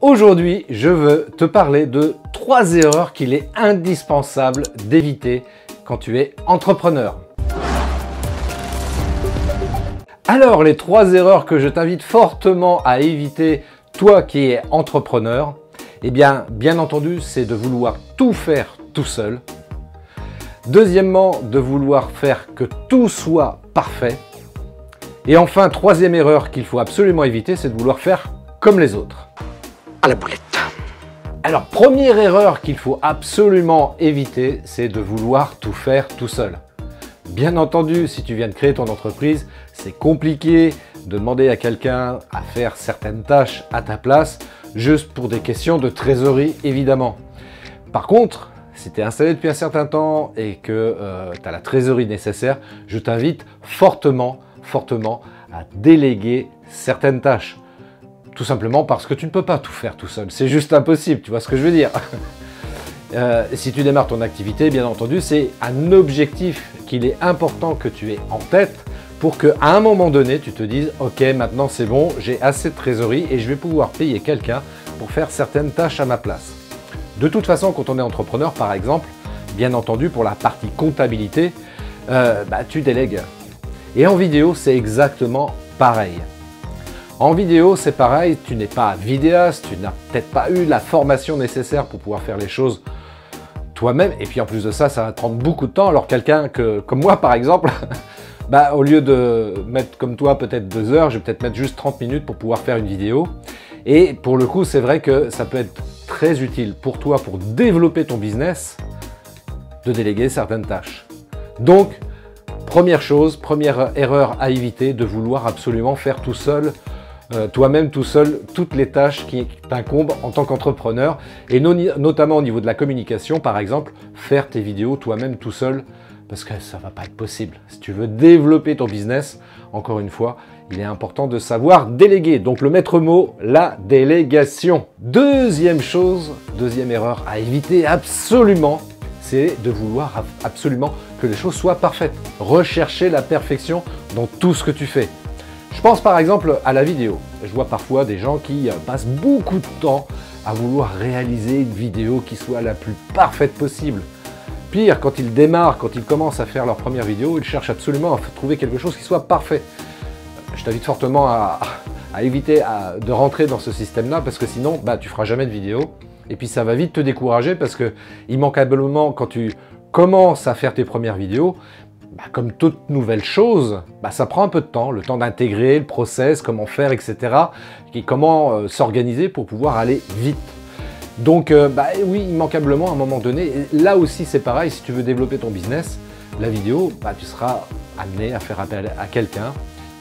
Aujourd'hui, je veux te parler de 3 erreurs qu'il est indispensable d'éviter quand tu es entrepreneur. Alors, les 3 erreurs que je t'invite fortement à éviter, toi qui es entrepreneur, eh bien entendu, c'est de vouloir tout faire tout seul. Deuxièmement, de vouloir faire que tout soit parfait. Et enfin, 3e erreur qu'il faut absolument éviter, c'est de vouloir faire comme les autres. À la boulette. Alors, première erreur qu'il faut absolument éviter, c'est de vouloir tout faire tout seul. Bien entendu, si tu viens de créer ton entreprise, c'est compliqué de demander à quelqu'un à faire certaines tâches à ta place, juste pour des questions de trésorerie, évidemment. Par contre, si tu es installé depuis un certain temps et que tu as la trésorerie nécessaire, je t'invite fortement à déléguer certaines tâches. Tout simplement parce que tu ne peux pas tout faire tout seul. C'est juste impossible, tu vois ce que je veux dire. Si tu démarres ton activité, bien entendu, c'est un objectif qu'il est important que tu aies en tête pour qu'à un moment donné, tu te dises « Ok, maintenant c'est bon, j'ai assez de trésorerie et je vais pouvoir payer quelqu'un pour faire certaines tâches à ma place. » De toute façon, quand on est entrepreneur, par exemple, bien entendu, pour la partie comptabilité, tu délègues. Et en vidéo, c'est exactement pareil. En vidéo, c'est pareil, tu n'es pas vidéaste, tu n'as peut-être pas eu la formation nécessaire pour pouvoir faire les choses toi-même. Et puis en plus de ça, ça va te prendre beaucoup de temps. Alors quelqu'un comme moi, par exemple, au lieu de mettre comme toi peut-être 2 heures, je vais peut-être mettre juste 30 minutes pour pouvoir faire une vidéo. Et pour le coup, c'est vrai que ça peut être très utile pour toi, pour développer ton business, de déléguer certaines tâches. Donc, première chose, première erreur à éviter, de vouloir absolument faire tout seul, toi-même tout seul, toutes les tâches qui t'incombent en tant qu'entrepreneur, et notamment au niveau de la communication, par exemple, faire tes vidéos toi-même tout seul, parce que ça ne va pas être possible. Si tu veux développer ton business, encore une fois, il est important de savoir déléguer. Donc le maître mot, la délégation. Deuxième chose, deuxième erreur à éviter absolument, c'est de vouloir absolument que les choses soient parfaites. Rechercher la perfection dans tout ce que tu fais. Je pense par exemple à la vidéo. Je vois parfois des gens qui passent beaucoup de temps à vouloir réaliser une vidéo qui soit la plus parfaite possible. Pire, quand ils démarrent, quand ils commencent à faire leur première vidéo, ils cherchent absolument à trouver quelque chose qui soit parfait. Je t'invite fortement à éviter de rentrer dans ce système-là parce que sinon, tu feras jamais de vidéo. Et puis ça va vite te décourager parce que immanquablement, quand tu commences à faire tes premières vidéos, comme toute nouvelle chose, ça prend un peu de temps, le temps d'intégrer le process, comment faire, etc. Et comment s'organiser pour pouvoir aller vite. Donc oui, immanquablement, à un moment donné, là aussi c'est pareil, si tu veux développer ton business, la vidéo, tu seras amené à faire appel à quelqu'un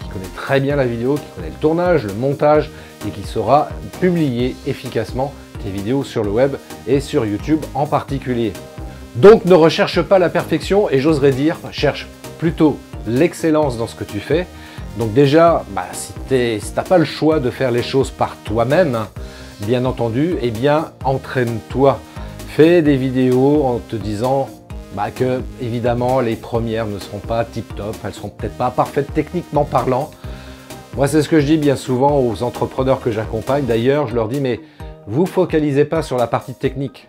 qui connaît très bien la vidéo, qui connaît le tournage, le montage et qui saura publier efficacement tes vidéos sur le web et sur YouTube en particulier. Donc ne recherche pas la perfection et j'oserais dire, cherche plutôt l'excellence dans ce que tu fais. Donc déjà, si tu n'as pas le choix de faire les choses par toi-même, bien entendu, eh bien entraîne-toi. Fais des vidéos en te disant que évidemment les premières ne seront pas tip-top, elles ne seront peut-être pas parfaites techniquement parlant. Moi c'est ce que je dis bien souvent aux entrepreneurs que j'accompagne. D'ailleurs, je leur dis mais vous focalisez pas sur la partie technique.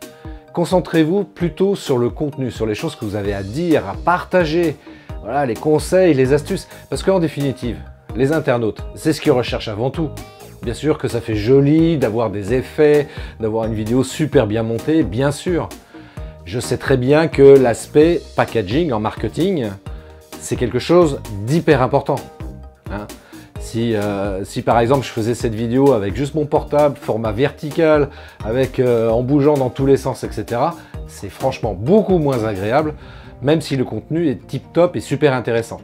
Concentrez-vous plutôt sur le contenu, sur les choses que vous avez à dire, à partager, voilà, les conseils, les astuces. Parce qu'en définitive, les internautes, c'est ce qu'ils recherchent avant tout. Bien sûr que ça fait joli d'avoir des effets, d'avoir une vidéo super bien montée, bien sûr. Je sais très bien que l'aspect packaging en marketing, c'est quelque chose d'hyper important. Si par exemple je faisais cette vidéo avec juste mon portable, format vertical, en bougeant dans tous les sens, etc., c'est franchement beaucoup moins agréable, même si le contenu est tip top et super intéressant.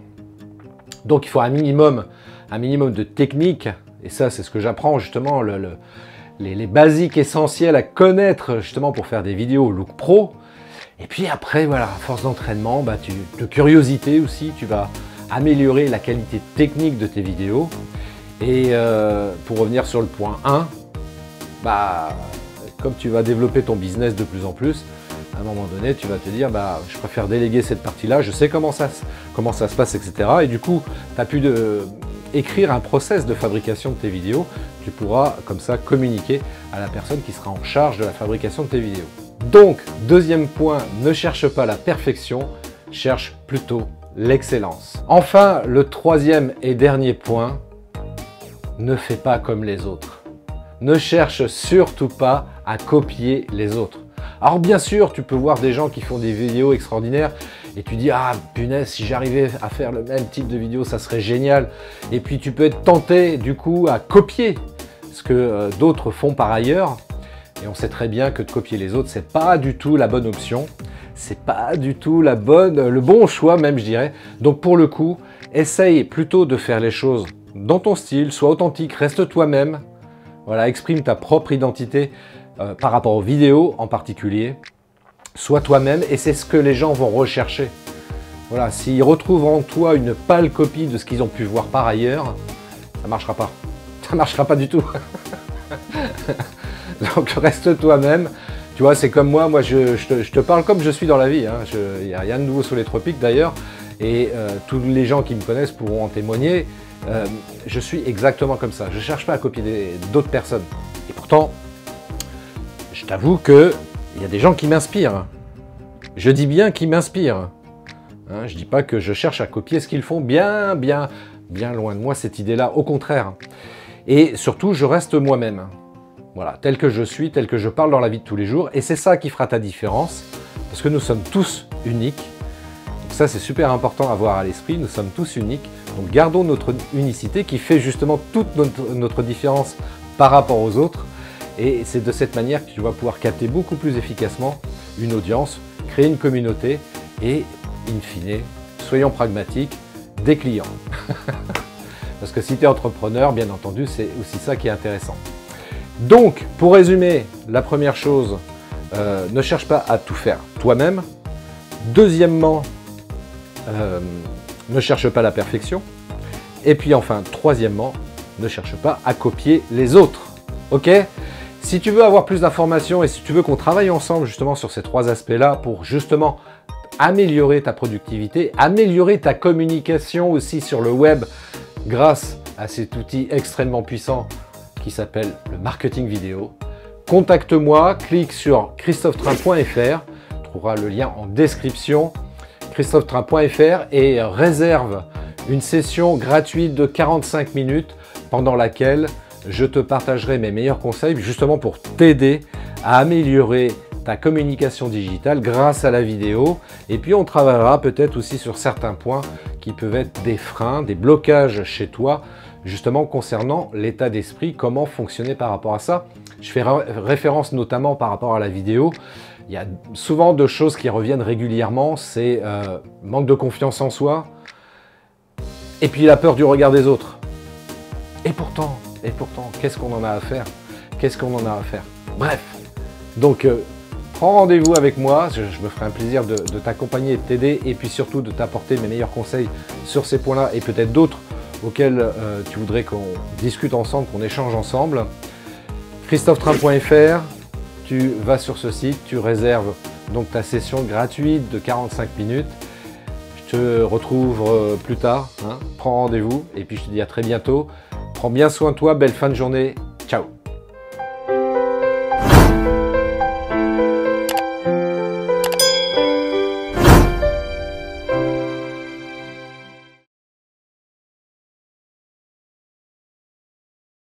Donc il faut un minimum de technique, et ça c'est ce que j'apprends justement, les basiques essentiels à connaître justement pour faire des vidéos look pro. Et puis après, voilà, à force d'entraînement, de curiosité aussi, tu vas améliorer la qualité technique de tes vidéos. Et pour revenir sur le point 1, comme tu vas développer ton business de plus en plus, à un moment donné, tu vas te dire, je préfère déléguer cette partie-là, je sais comment ça se passe, etc. Et du coup, tu n'as plus écrire un process de fabrication de tes vidéos. Tu pourras comme ça communiquer à la personne qui sera en charge de la fabrication de tes vidéos. Donc, deuxième point, ne cherche pas la perfection, cherche plutôt l'excellence. Enfin, le troisième et dernier point, ne fais pas comme les autres. Ne cherche surtout pas à copier les autres. Alors bien sûr, tu peux voir des gens qui font des vidéos extraordinaires et tu dis « Ah punaise, si j'arrivais à faire le même type de vidéo, ça serait génial ». Et puis tu peux être tenté du coup à copier ce que d'autres font par ailleurs. Et on sait très bien que de copier les autres, c'est pas du tout la bonne option. C'est pas du tout le bon choix même, je dirais. Donc pour le coup, essaye plutôt de faire les choses dans ton style, sois authentique, reste toi-même. Voilà, exprime ta propre identité par rapport aux vidéos en particulier. Sois toi-même et c'est ce que les gens vont rechercher. Voilà, s'ils retrouvent en toi une pâle copie de ce qu'ils ont pu voir par ailleurs, ça marchera pas. Ça marchera pas du tout. Donc reste toi-même. Tu vois, c'est comme moi je te parle comme je suis dans la vie. Il n'y a rien de nouveau sous les tropiques d'ailleurs. Et tous les gens qui me connaissent pourront en témoigner. Je suis exactement comme ça. Je ne cherche pas à copier d'autres personnes. Et pourtant, je t'avoue qu'il y a des gens qui m'inspirent. Je dis bien qui m'inspirent. Je ne dis pas que je cherche à copier ce qu'ils font. Bien loin de moi cette idée-là. Au contraire. Et surtout, je reste moi-même. Voilà, tel que je suis, tel que je parle dans la vie de tous les jours. Et c'est ça qui fera ta différence. Parce que nous sommes tous uniques. Donc ça, c'est super important à avoir à l'esprit. Nous sommes tous uniques. Donc gardons notre unicité qui fait justement toute notre différence par rapport aux autres. Et c'est de cette manière que tu vas pouvoir capter beaucoup plus efficacement une audience, créer une communauté et, in fine, soyons pragmatiques, des clients. Parce que si tu es entrepreneur, bien entendu, c'est aussi ça qui est intéressant. Donc, pour résumer, la première chose, ne cherche pas à tout faire toi-même. Deuxièmement, ne cherche pas la perfection. Et puis enfin, troisièmement, ne cherche pas à copier les autres. Ok? Si tu veux avoir plus d'informations et si tu veux qu'on travaille ensemble justement sur ces trois aspects-là pour justement améliorer ta productivité, améliorer ta communication aussi sur le web grâce à cet outil extrêmement puissant qui s'appelle le marketing vidéo, contacte-moi, clique sur christophetrain.fr, tu trouveras le lien en description, christophetrain.fr et réserve une session gratuite de 45 minutes pendant laquelle je te partagerai mes meilleurs conseils justement pour t'aider à améliorer ta communication digitale grâce à la vidéo. Et puis on travaillera peut-être aussi sur certains points qui peuvent être des freins, des blocages chez toi, justement concernant l'état d'esprit, comment fonctionner par rapport à ça. Je fais référence notamment par rapport à la vidéo. Il y a souvent deux choses qui reviennent régulièrement, c'est manque de confiance en soi et puis la peur du regard des autres. Et pourtant, qu'est-ce qu'on en a à faire? Qu'est-ce qu'on en a à faire? Bref, donc prends rendez-vous avec moi, je me ferai un plaisir de t'accompagner et de t'aider et puis surtout de t'apporter mes meilleurs conseils sur ces points-là et peut-être d'autres auxquels tu voudrais qu'on discute ensemble, qu'on échange ensemble. christophetrain.fr, tu vas sur ce site, tu réserves donc ta session gratuite de 45 minutes. Je te retrouve plus tard, prends rendez-vous et puis je te dis à très bientôt. Prends bien soin de toi, belle fin de journée, ciao!